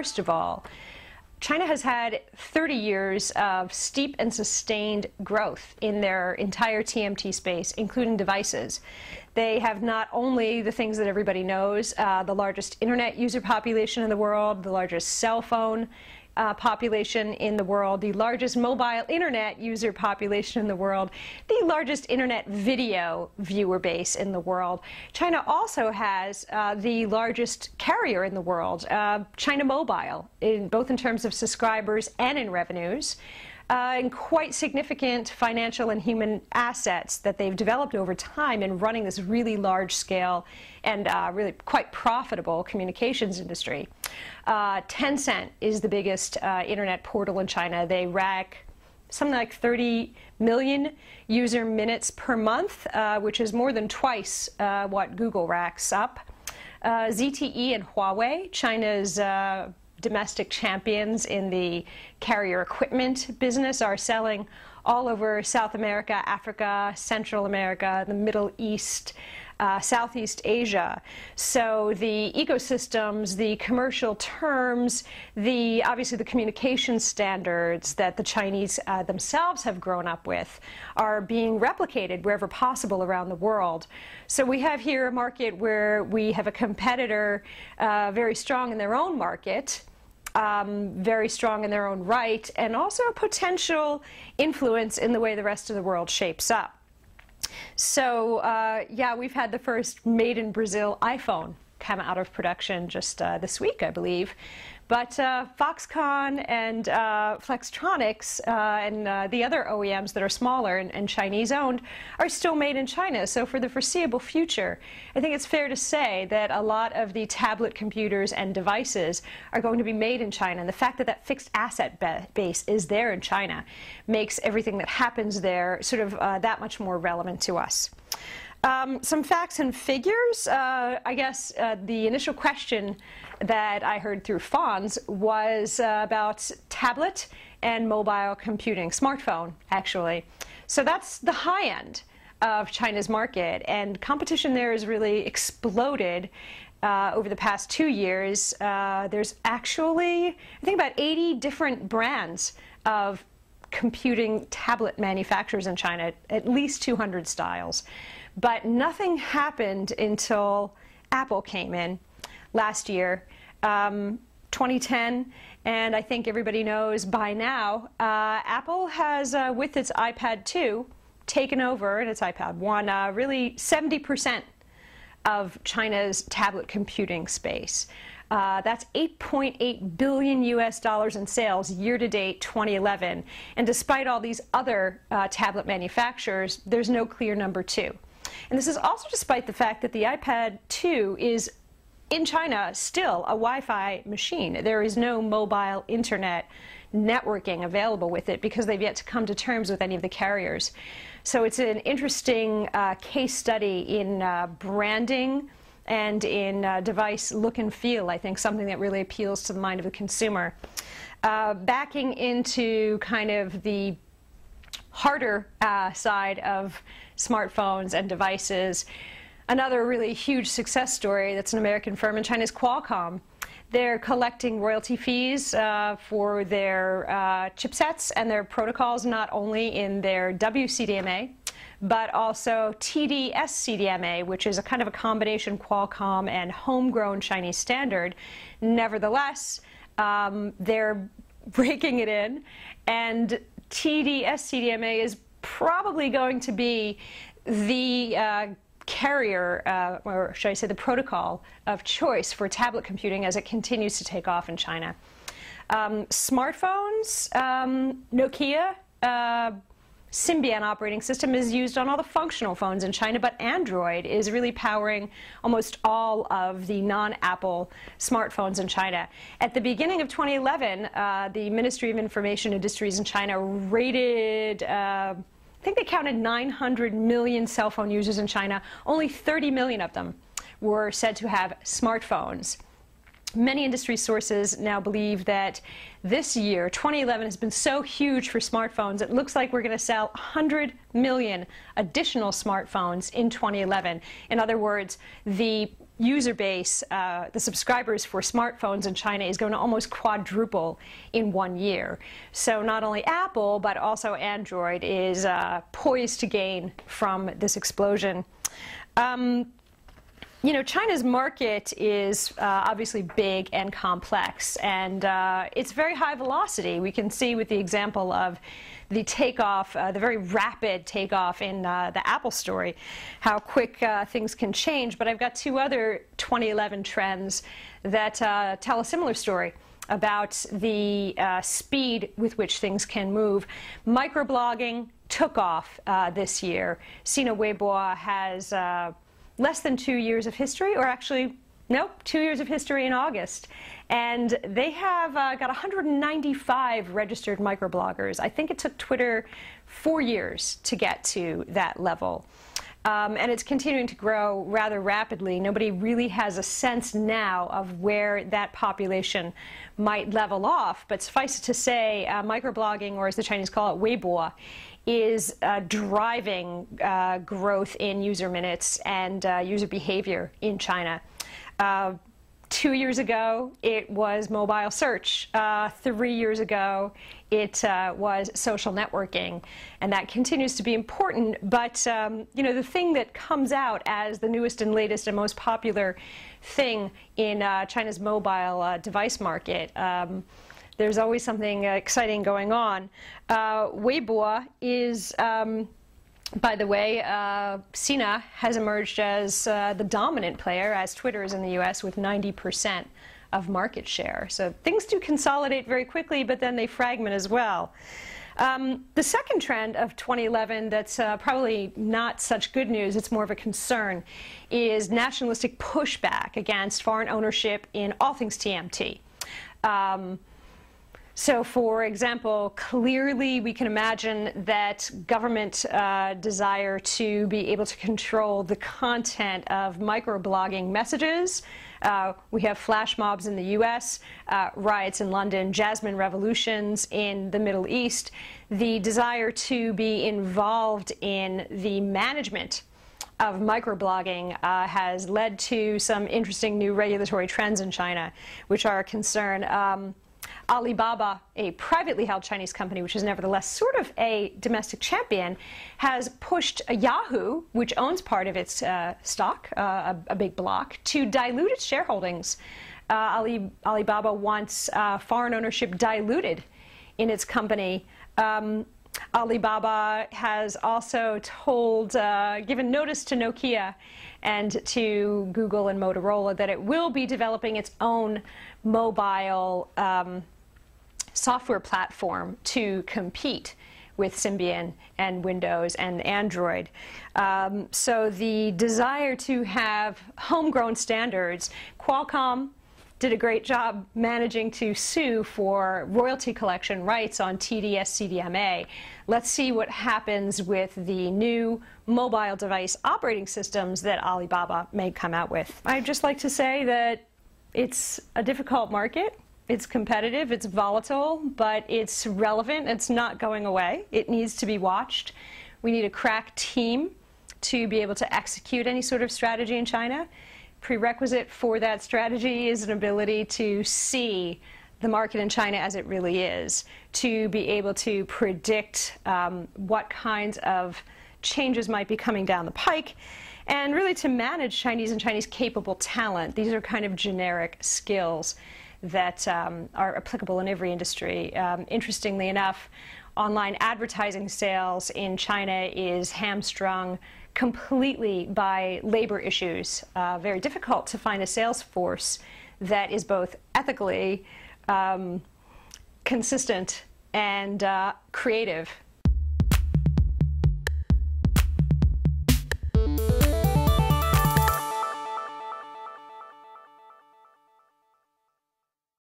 First of all, China has had 30 years of steep and sustained growth in their entire TMT space, including devices. They have not only the things that everybody knows, the largest internet user population in the world, the largest cell phone population in the world, the largest mobile internet user population in the world, the largest internet video viewer base in the world. China also has the largest carrier in the world, China Mobile, both in terms of subscribers and in revenues. And quite significant financial and human assets that they've developed over time in running this really large-scale and really quite profitable communications industry. Tencent is the biggest internet portal in China. They rack something like 30 million user minutes per month, which is more than twice what Google racks up. ZTE and Huawei, China's domestic champions in the carrier equipment business, are selling all over South America, Africa, Central America, the Middle East, Southeast Asia. So the ecosystems, the commercial terms, obviously the communication standards that the Chinese themselves have grown up with are being replicated wherever possible around the world. So we have here a market where we have a competitor very strong in their own market, very strong in their own right, and also a potential influence in the way the rest of the world shapes up. So yeah, we've had the first made in Brazil iPhone come out of production just this week, I believe. But Foxconn and Flextronics and the other OEMs that are smaller and Chinese-owned are still made in China. So for the foreseeable future, I think it's fair to say that a lot of the tablet computers and devices are going to be made in China. And the fact that that fixed asset base is there in China makes everything that happens there sort of that much more relevant to us. Some facts and figures. I guess the initial question that I heard through Fonz was about tablet and mobile computing, smartphone, actually. So that's the high end of China's market, and competition there has really exploded over the past 2 years. There's actually, I think, about 80 different brands of computing tablet manufacturers in China, at least 200 styles. But nothing happened until Apple came in last year, 2010, and I think everybody knows by now, Apple has, with its iPad 2, taken over, and its iPad 1, really 70% of China's tablet computing space. That's $8.8 billion in sales year-to-date 2011. And despite all these other tablet manufacturers, there's no clear number 2. And this is also despite the fact that the iPad 2 is, in China, still a Wi-Fi machine. There is no mobile internet networking available with it because they've yet to come to terms with any of the carriers. So it's an interesting case study in branding and in device look and feel, I think, something that really appeals to the mind of the consumer. Backing into kind of the harder side of smartphones and devices, another really huge success story that's an American firm in China is Qualcomm. They're collecting royalty fees for their chipsets and their protocols, not only in their WCDMA, but also TD-SCDMA, which is a kind of a combination Qualcomm and homegrown Chinese standard. Nevertheless, they're breaking it in, and TD-SCDMA is probably going to be the carrier, or should I say the protocol of choice for tablet computing as it continues to take off in China. Smartphones, Nokia, Symbian operating system is used on all the functional phones in China, but Android is really powering almost all of the non-Apple smartphones in China. At the beginning of 2011, the Ministry of Information Industries in China rated, I think they counted 900 million cell phone users in China. Only 30 million of them were said to have smartphones. Many industry sources now believe that this year, 2011, has been so huge for smartphones, it looks like we're going to sell 100 million additional smartphones in 2011. In other words, the user base, the subscribers for smartphones in China is going to almost quadruple in 1 year. So not only Apple, but also Android is poised to gain from this explosion. You know, China's market is obviously big and complex, and it's very high velocity. We can see with the example of the takeoff, the very rapid takeoff in the Apple story, how quick things can change. But I've got two other 2011 trends that tell a similar story about the speed with which things can move. Microblogging took off this year. Sina Weibo has less than 2 years of history, or actually, nope, 2 years of history in August. And they have got 195 registered microbloggers. I think it took Twitter 4 years to get to that level. And it's continuing to grow rather rapidly. Nobody really has a sense now of where that population might level off. But suffice it to say, microblogging, or as the Chinese call it, Weibo, is driving growth in user minutes and user behavior in China. 2 years ago, it was mobile search. 3 years ago, it was social networking, and that continues to be important. But you know, the thing that comes out as the newest and latest and most popular thing in China's mobile device market, there's always something exciting going on. Weibo is, by the way, Sina has emerged as the dominant player, as Twitter is in the US, with 90% of market share. So things do consolidate very quickly, but then they fragment as well. The second trend of 2011 that's probably not such good news, it's more of a concern, is nationalistic pushback against foreign ownership in all things TMT. So, for example, clearly we can imagine that government desire to be able to control the content of microblogging messages. We have flash mobs in the US, riots in London, Jasmine revolutions in the Middle East. The desire to be involved in the management of microblogging has led to some interesting new regulatory trends in China, which are a concern. Alibaba, a privately held Chinese company, which is nevertheless sort of a domestic champion, has pushed Yahoo, which owns part of its stock, a big block, to dilute its shareholdings. Alibaba wants foreign ownership diluted in its company. Alibaba has also told, given notice to Nokia and to Google and Motorola that it will be developing its own mobile software platform to compete with Symbian and Windows and Android. So the desire to have homegrown standards, Qualcomm did a great job managing to sue for royalty collection rights on TD-SCDMA. Let's see what happens with the new mobile device operating systems that Alibaba may come out with. I'd just like to say that it's a difficult market. It's competitive, it's volatile, but it's relevant. It's not going away. It needs to be watched. We need a crack team to be able to execute any sort of strategy in China. Prerequisite for that strategy is an ability to see the market in China as it really is, to be able to predict what kinds of changes might be coming down the pike, and really to manage Chinese and Chinese capable talent. These are kind of generic skills that are applicable in every industry. Interestingly enough, online advertising sales in China is hamstrung completely by labor issues. Very difficult to find a sales force that is both ethically consistent and creative